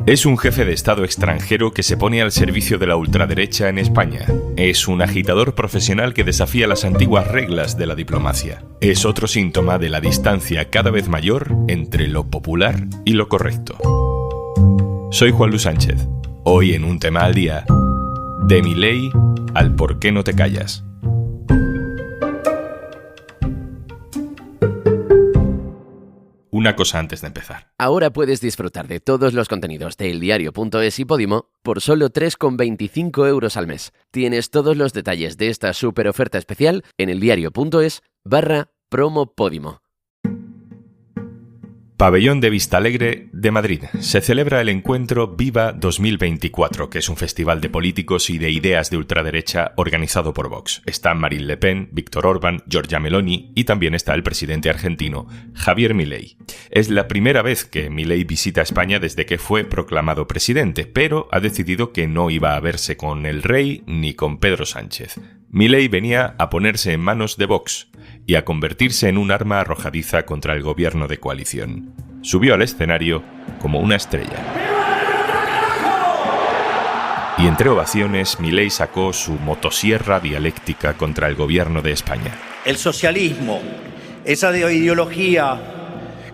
Es un jefe de Estado extranjero que se pone al servicio de la ultraderecha en España. Es un agitador profesional que desafía las antiguas reglas de la diplomacia. Es otro síntoma de la distancia cada vez mayor entre lo popular y lo correcto. Soy Juan Luis Sánchez. Hoy en Un Tema al Día, de Milei al ¿por qué no te callas? Una cosa antes de empezar. Ahora puedes disfrutar de todos los contenidos de eldiario.es y Podimo por solo 3,25 € al mes. Tienes todos los detalles de esta súper oferta especial en eldiario.es/promo Podimo. Pabellón de Vistalegre de Madrid. Se celebra el encuentro Viva 2024, que es un festival de políticos y de ideas de ultraderecha organizado por Vox. Están Marine Le Pen, Víctor Orbán, Giorgia Meloni y también está el presidente argentino, Javier Milei. Es la primera vez que Milei visita España desde que fue proclamado presidente, pero ha decidido que no iba a verse con el rey ni con Pedro Sánchez. Milei venía a ponerse en manos de Vox y a convertirse en un arma arrojadiza contra el gobierno de coalición. Subió al escenario como una estrella. Y entre ovaciones, Milei sacó su motosierra dialéctica contra el gobierno de España. El socialismo, esa ideología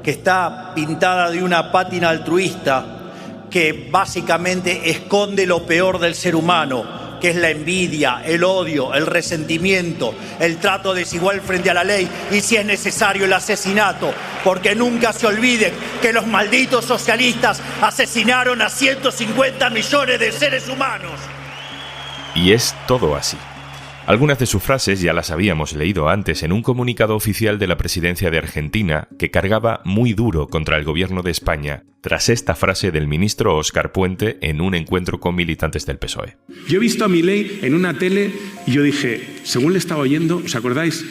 que está pintada de una pátina altruista que básicamente esconde lo peor del ser humano, que es la envidia, el odio, el resentimiento, el trato desigual frente a la ley y, si es necesario, el asesinato, porque nunca se olviden que los malditos socialistas asesinaron a 150 millones de seres humanos. Y es todo así. Algunas de sus frases ya las habíamos leído antes en un comunicado oficial de la presidencia de Argentina que cargaba muy duro contra el gobierno de España tras esta frase del ministro Óscar Puente en un encuentro con militantes del PSOE. Yo he visto a Milei en una tele y yo dije, según le estaba oyendo, ¿os acordáis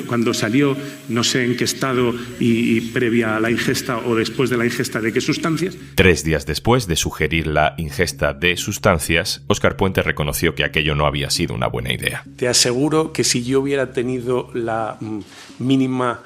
cuando salió, no sé en qué estado y previa a la ingesta o después de la ingesta de qué sustancias? 3 días después de sugerir la ingesta de sustancias, Óscar Puente reconoció que aquello no había sido una buena idea. Te aseguro que si yo hubiera tenido la mínima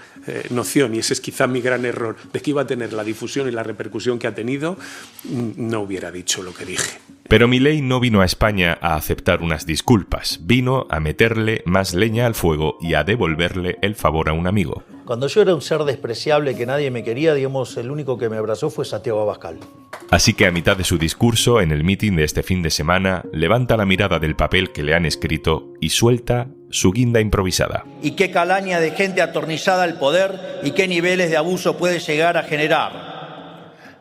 noción, y ese es quizá mi gran error, de que iba a tener la difusión y la repercusión que ha tenido, no hubiera dicho lo que dije. Pero Milei no vino a España a aceptar unas disculpas, vino a meterle más leña al fuego y a devolverle el favor a un amigo. Cuando yo era un ser despreciable que nadie me quería, digamos, el único que me abrazó fue Santiago Abascal. Así que a mitad de su discurso, en el mitin de este fin de semana, levanta la mirada del papel que le han escrito y suelta su guinda improvisada. Y qué calaña de gente atornillada al poder y qué niveles de abuso puede llegar a generar.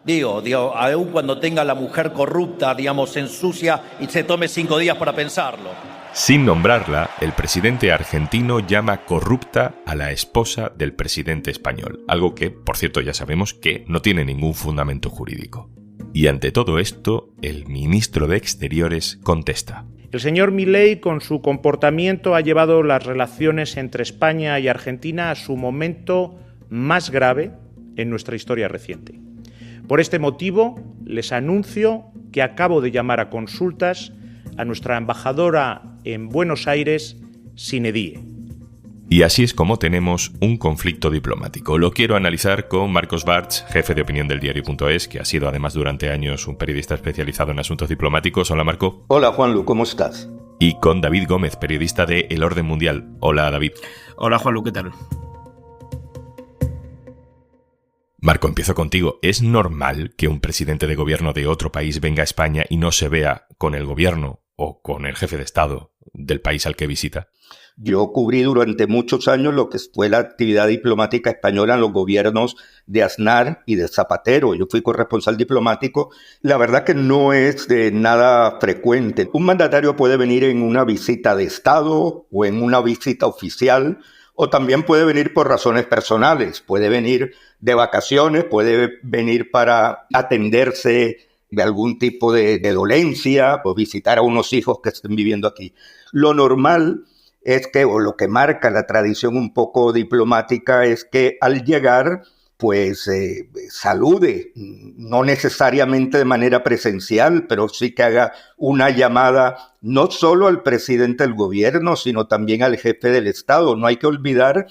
Digo, aún cuando tenga la mujer corrupta, digamos, se ensucia y se tome 5 días para pensarlo. Sin nombrarla, el presidente argentino llama corrupta a la esposa del presidente español, algo que, por cierto, ya sabemos que no tiene ningún fundamento jurídico. Y ante todo esto, el ministro de Exteriores contesta. El señor Milei, con su comportamiento, ha llevado las relaciones entre España y Argentina a su momento más grave en nuestra historia reciente. Por este motivo, les anuncio que acabo de llamar a consultas a nuestra embajadora en Buenos Aires, sine die. Y así es como tenemos un conflicto diplomático. Lo quiero analizar con Marcos Bartz, jefe de opinión del diario.es, que ha sido además durante años un periodista especializado en asuntos diplomáticos. Hola, Marco. Hola, Juanlu, ¿cómo estás? Y con David Gómez, periodista de El Orden Mundial. Hola, David. Hola, Juanlu, ¿qué tal? Marco, empiezo contigo. ¿Es normal que un presidente de gobierno de otro país venga a España y no se vea con el gobierno o con el jefe de Estado del país al que visita? Yo cubrí durante muchos años lo que fue la actividad diplomática española en los gobiernos de Aznar y de Zapatero. Yo fui corresponsal diplomático. La verdad que no es nada frecuente. Un mandatario puede venir en una visita de Estado o en una visita oficial, o también puede venir por razones personales. Puede venir de vacaciones, puede venir para atenderse de algún tipo de dolencia o visitar a unos hijos que estén viviendo aquí. Lo normal es que, o lo que marca la tradición un poco diplomática, es que al llegar, pues salude, no necesariamente de manera presencial, pero sí que haga una llamada no solo al presidente del gobierno, sino también al jefe del Estado. No hay que olvidar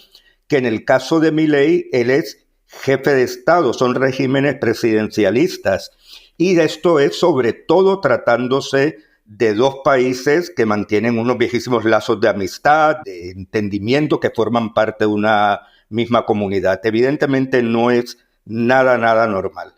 que en el caso de Milei, él es jefe de Estado, son regímenes presidencialistas. Y esto es sobre todo tratándose de dos países que mantienen unos viejísimos lazos de amistad, de entendimiento, que forman parte de una misma comunidad. Evidentemente no es nada normal.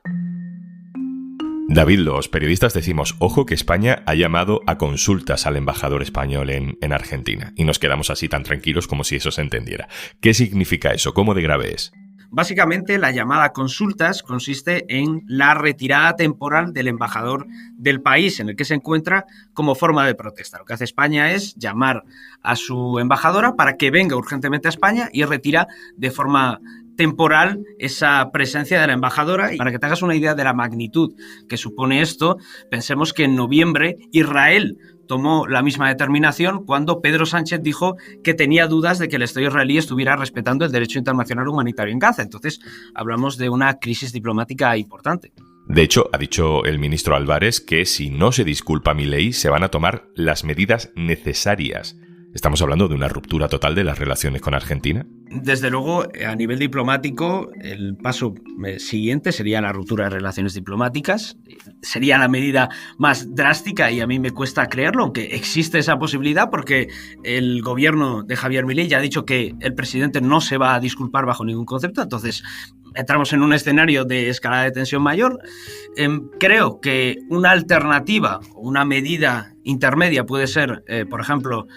David, los periodistas decimos, ojo que España ha llamado a consultas al embajador español en Argentina, y nos quedamos así tan tranquilos como si eso se entendiera. ¿Qué significa eso? ¿Cómo de grave es? Básicamente, la llamada a consultas consiste en la retirada temporal del embajador del país en el que se encuentra como forma de protesta. Lo que hace España es llamar a su embajadora para que venga urgentemente a España y retira de forma temporal esa presencia de la embajadora. Y para que te hagas una idea de la magnitud que supone esto, pensemos que en noviembre Israel tomó la misma determinación cuando Pedro Sánchez dijo que tenía dudas de que el Estado israelí estuviera respetando el derecho internacional humanitario en Gaza. Entonces, hablamos de una crisis diplomática importante. De hecho, ha dicho el ministro Álvarez que si no se disculpa Milei, se van a tomar las medidas necesarias. ¿Estamos hablando de una ruptura total de las relaciones con Argentina? Desde luego, a nivel diplomático, el paso siguiente sería la ruptura de relaciones diplomáticas. Sería la medida más drástica y a mí me cuesta creerlo, aunque existe esa posibilidad porque el gobierno de Javier Milei ya ha dicho que el presidente no se va a disculpar bajo ningún concepto. Entonces, entramos en un escenario de escalada de tensión mayor. Creo que una alternativa, una medida intermedia puede ser, por ejemplo,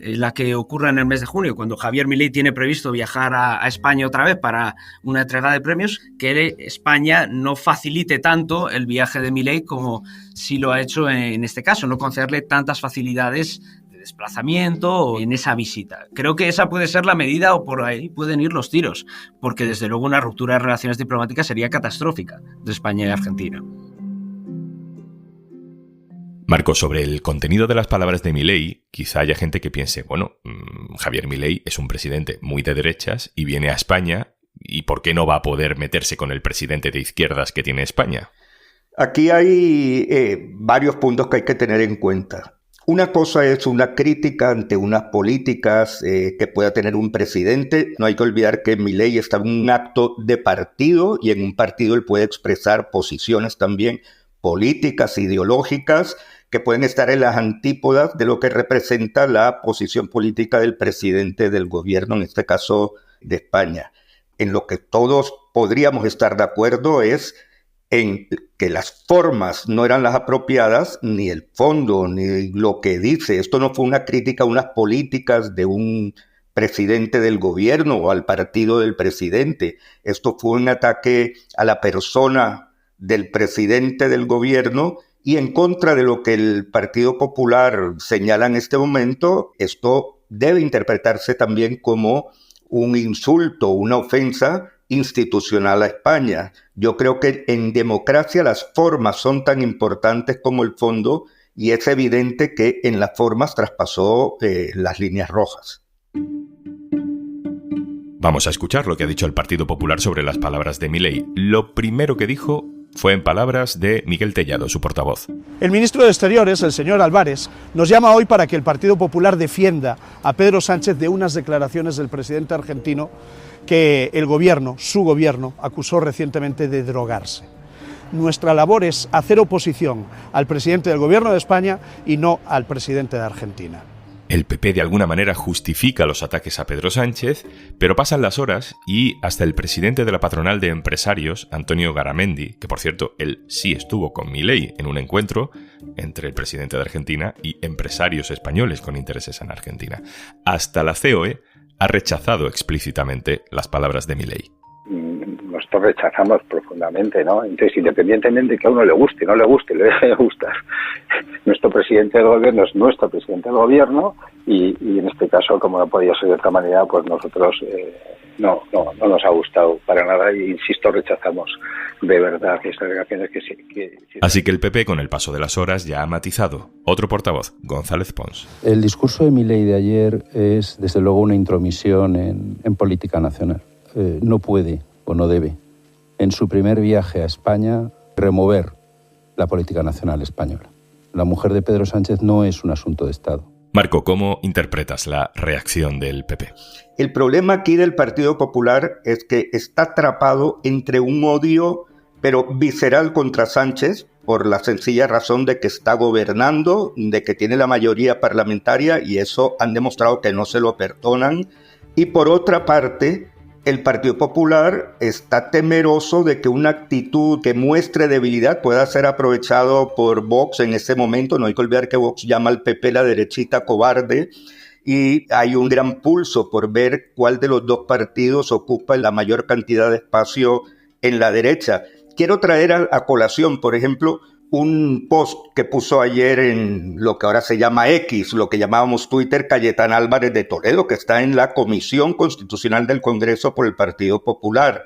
la que ocurre en el mes de junio, cuando Javier Milei tiene previsto viajar a España otra vez para una entrega de premios, que España no facilite tanto el viaje de Milei como sí lo ha hecho en este caso, no concederle tantas facilidades de desplazamiento en esa visita. Creo que esa puede ser la medida o por ahí pueden ir los tiros, porque desde luego una ruptura de relaciones diplomáticas sería catastrófica de España y Argentina. Marco, sobre el contenido de las palabras de Milei, quizá haya gente que piense, bueno, Javier Milei es un presidente muy de derechas y viene a España, ¿y por qué no va a poder meterse con el presidente de izquierdas que tiene España? Aquí hay varios puntos que hay que tener en cuenta. Una cosa es una crítica ante unas políticas que pueda tener un presidente. No hay que olvidar que Milei está en un acto de partido y en un partido él puede expresar posiciones también políticas, ideológicas, que pueden estar en las antípodas de lo que representa la posición política del presidente del gobierno, en este caso de España. En lo que todos podríamos estar de acuerdo es en que las formas no eran las apropiadas, ni el fondo, ni lo que dice. Esto no fue una crítica a unas políticas de un presidente del gobierno o al partido del presidente. Esto fue un ataque a la persona del presidente del gobierno y en contra de lo que el Partido Popular señala en este momento. Esto debe interpretarse también como un insulto, una ofensa institucional a España. Yo creo que en democracia las formas son tan importantes como el fondo y es evidente que en las formas traspasó las líneas rojas. Vamos a escuchar lo que ha dicho el Partido Popular sobre las palabras de Milei. Lo primero que dijo fue en palabras de Miguel Tellado, su portavoz. El ministro de Exteriores, el señor Álvarez, nos llama hoy para que el Partido Popular defienda a Pedro Sánchez de unas declaraciones del presidente argentino que el gobierno, su gobierno, acusó recientemente de drogarse. Nuestra labor es hacer oposición al presidente del gobierno de España y no al presidente de Argentina. El PP de alguna manera justifica los ataques a Pedro Sánchez, pero pasan las horas y hasta el presidente de la patronal de empresarios, Antonio Garamendi, que por cierto, él sí estuvo con Milei en un encuentro entre el presidente de Argentina y empresarios españoles con intereses en Argentina. Hasta la COE ha rechazado explícitamente las palabras de Milei. Nosotros rechazamos profundamente, ¿no? Entonces, independientemente de que a uno le guste, no le guste, le deje de gustar, nuestro presidente del gobierno es nuestro presidente del gobierno y en este caso, como no podía ser de otra manera, pues nosotros no nos ha gustado para nada y, insisto, rechazamos de verdad esas declaraciones que sí. Así que el PP, con el paso de las horas, ya ha matizado. Otro portavoz, González Pons. El discurso de Milei de ayer es, desde luego, una intromisión en política nacional. No puede o no debe, en su primer viaje a España, remover la política nacional española. La mujer de Pedro Sánchez no es un asunto de Estado. Marco, ¿cómo interpretas la reacción del PP? El problema aquí del Partido Popular es que está atrapado entre un odio, pero visceral contra Sánchez, por la sencilla razón de que está gobernando, de que tiene la mayoría parlamentaria, y eso han demostrado que no se lo perdonan. Y por otra parte, el Partido Popular está temeroso de que una actitud que muestre debilidad pueda ser aprovechado por Vox en ese momento. No hay que olvidar que Vox llama al PP la derechita cobarde, y hay un gran pulso por ver cuál de los dos partidos ocupa la mayor cantidad de espacio en la derecha. Quiero traer a colación, por ejemplo, un post que puso ayer en lo que ahora se llama X, lo que llamábamos Twitter, Cayetana Álvarez de Toledo, que está en la Comisión Constitucional del Congreso por el Partido Popular.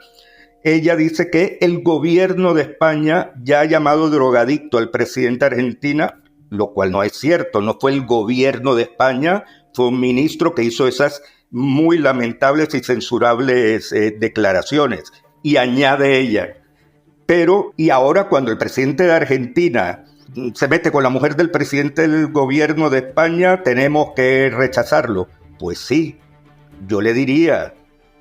Ella dice que el gobierno de España ya ha llamado drogadicto al presidente de Argentina, lo cual no es cierto. No fue el gobierno de España, fue un ministro que hizo esas muy lamentables y censurables declaraciones. Y añade ella: pero, y ahora cuando el presidente de Argentina se mete con la mujer del presidente del gobierno de España, tenemos que rechazarlo. Pues sí, yo le diría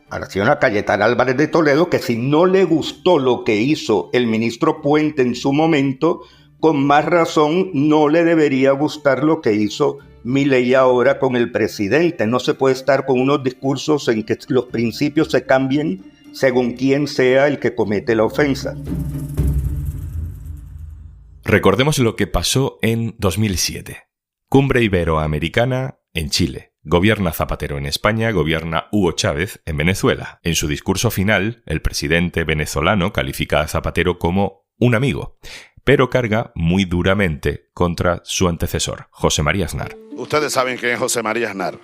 a la señora Cayetana Álvarez de Toledo que si no le gustó lo que hizo el ministro Puente en su momento, con más razón no le debería gustar lo que hizo Milei ahora con el presidente. No se puede estar con unos discursos en que los principios se cambien según quién sea el que comete la ofensa. Recordemos lo que pasó en 2007. Cumbre Iberoamericana en Chile. Gobierna Zapatero en España, gobierna Hugo Chávez en Venezuela. En su discurso final, el presidente venezolano califica a Zapatero como un amigo, pero carga muy duramente contra su antecesor, José María Aznar. Ustedes saben quién es José María Aznar.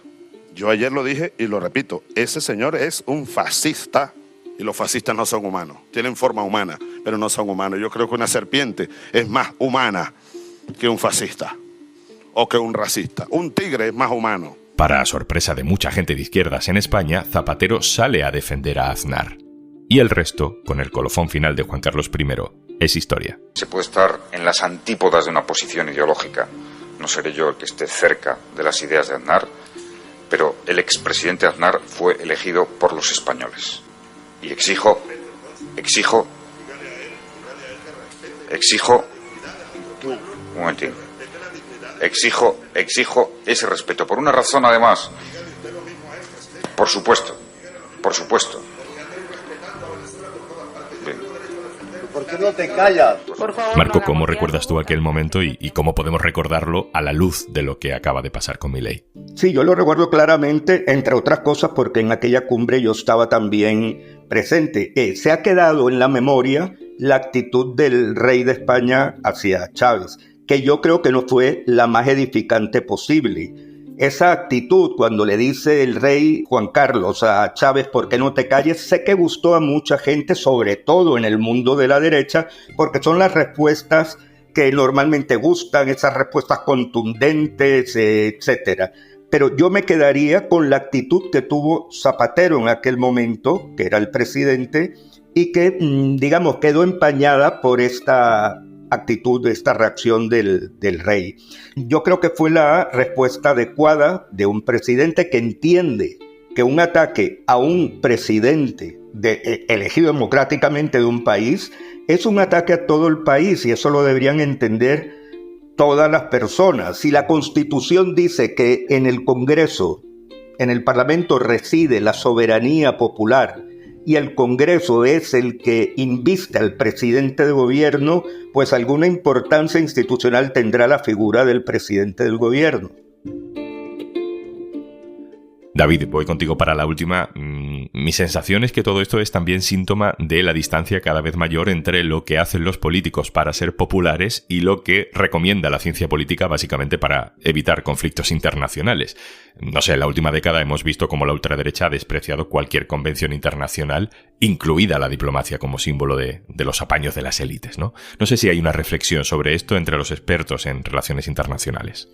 Yo ayer lo dije y lo repito, ese señor es un fascista. Y los fascistas no son humanos, tienen forma humana, pero no son humanos. Yo creo que una serpiente es más humana que un fascista o que un racista. Un tigre es más humano. Para sorpresa de mucha gente de izquierdas en España, Zapatero sale a defender a Aznar. Y el resto, con el colofón final de Juan Carlos I, es historia. Se puede estar en las antípodas de una posición ideológica. No seré yo el que esté cerca de las ideas de Aznar, pero el expresidente Aznar fue elegido por los españoles. Y exijo un momentín, exijo ese respeto, por una razón además, por supuesto. Bien. ¿Por qué no te callas? Por favor, Marco, ¿cómo recuerdas tú aquel momento y cómo podemos recordarlo a la luz de lo que acaba de pasar con Milei? Sí, yo lo recuerdo claramente, entre otras cosas, porque en aquella cumbre yo estaba también presente. Se ha quedado en la memoria la actitud del rey de España hacia Chávez, que yo creo que no fue la más edificante posible. Esa actitud, cuando le dice el rey Juan Carlos a Chávez, ¿por qué no te calles?, sé que gustó a mucha gente, sobre todo en el mundo de la derecha, porque son las respuestas que normalmente gustan, esas respuestas contundentes, etcétera. Pero yo me quedaría con la actitud que tuvo Zapatero en aquel momento, que era el presidente, y que, digamos, quedó empañada por esta actitud, esta reacción del rey. Yo creo que fue la respuesta adecuada de un presidente que entiende que un ataque a un presidente elegido democráticamente de un país es un ataque a todo el país, y eso lo deberían entender todas las personas. Si la Constitución dice que en el Congreso, en el Parlamento reside la soberanía popular y el Congreso es el que inviste al presidente de gobierno, pues alguna importancia institucional tendrá la figura del presidente del gobierno. David, voy contigo para la última. Mi sensación es que todo esto es también síntoma de la distancia cada vez mayor entre lo que hacen los políticos para ser populares y lo que recomienda la ciencia política básicamente para evitar conflictos internacionales. No sé, en la última década hemos visto cómo la ultraderecha ha despreciado cualquier convención internacional, incluida la diplomacia como símbolo de los apaños de las élites, ¿no? No sé si hay una reflexión sobre esto entre los expertos en relaciones internacionales.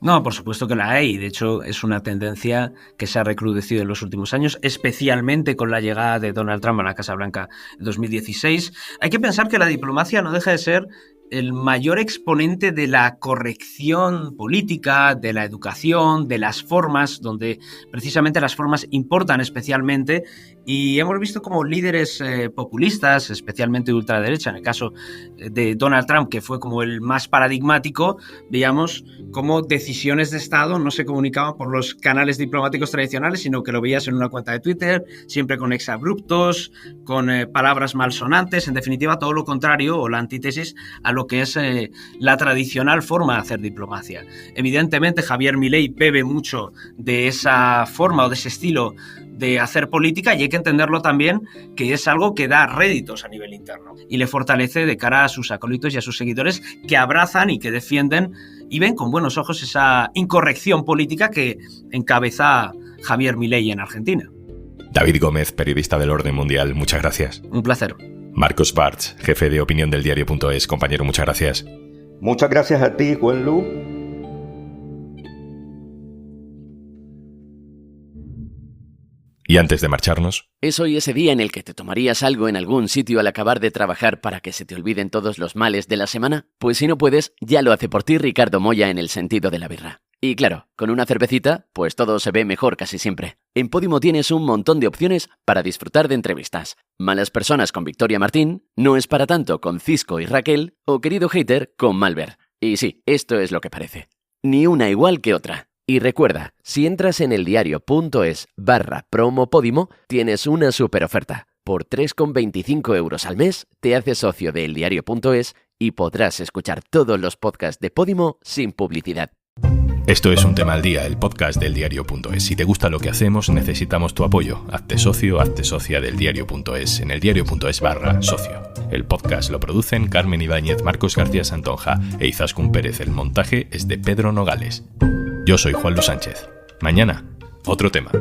No, por supuesto que la hay. De hecho, es una tendencia que se ha recrudecido en los últimos años, especialmente con la llegada de Donald Trump a la Casa Blanca en 2016. Hay que pensar que la diplomacia no deja de ser el mayor exponente de la corrección política, de la educación, de las formas, donde precisamente las formas importan especialmente, y hemos visto como líderes populistas, especialmente de ultraderecha, en el caso de Donald Trump, que fue como el más paradigmático, veíamos cómo decisiones de Estado no se comunicaban por los canales diplomáticos tradicionales, sino que lo veías en una cuenta de Twitter, siempre con exabruptos, con palabras malsonantes, en definitiva todo lo contrario o la antítesis a lo que es la tradicional forma de hacer diplomacia. Evidentemente Javier Milei bebe mucho de esa forma o de ese estilo de hacer política, y hay que entenderlo también que es algo que da réditos a nivel interno y le fortalece de cara a sus acólitos y a sus seguidores, que abrazan y que defienden y ven con buenos ojos esa incorrección política que encabeza Javier Milei en Argentina. David Gómez, periodista del Orden Mundial, muchas gracias. Un placer. Marcos Bartz, jefe de opinión del diario.es, compañero, muchas gracias. Muchas gracias a ti, Juanlu. Y antes de marcharnos... ¿Es hoy ese día en el que te tomarías algo en algún sitio al acabar de trabajar para que se te olviden todos los males de la semana? Pues si no puedes, ya lo hace por ti Ricardo Moya en el sentido de la birra. Y claro, con una cervecita, pues todo se ve mejor casi siempre. En Podimo tienes un montón de opciones para disfrutar de entrevistas. Malas personas con Victoria Martín, No es para tanto con Cisco y Raquel, o Querido Hater con Malver. Y sí, esto es lo que parece. Ni una igual que otra. Y recuerda, si entras en eldiario.es/promo Podimo, tienes una super oferta. Por 3,25 € al mes, te haces socio de eldiario.es y podrás escuchar todos los podcasts de Podimo sin publicidad. Esto es Un Tema al Día, el podcast del diario.es. Si te gusta lo que hacemos, necesitamos tu apoyo. Hazte socio, hazte socia del diario.es en eldiario.es/socio. El podcast lo producen Carmen Ibáñez, Marcos García Santonja e Izaskun Pérez. El montaje es de Pedro Nogales. Yo soy Juanlu Sánchez. Mañana, otro tema.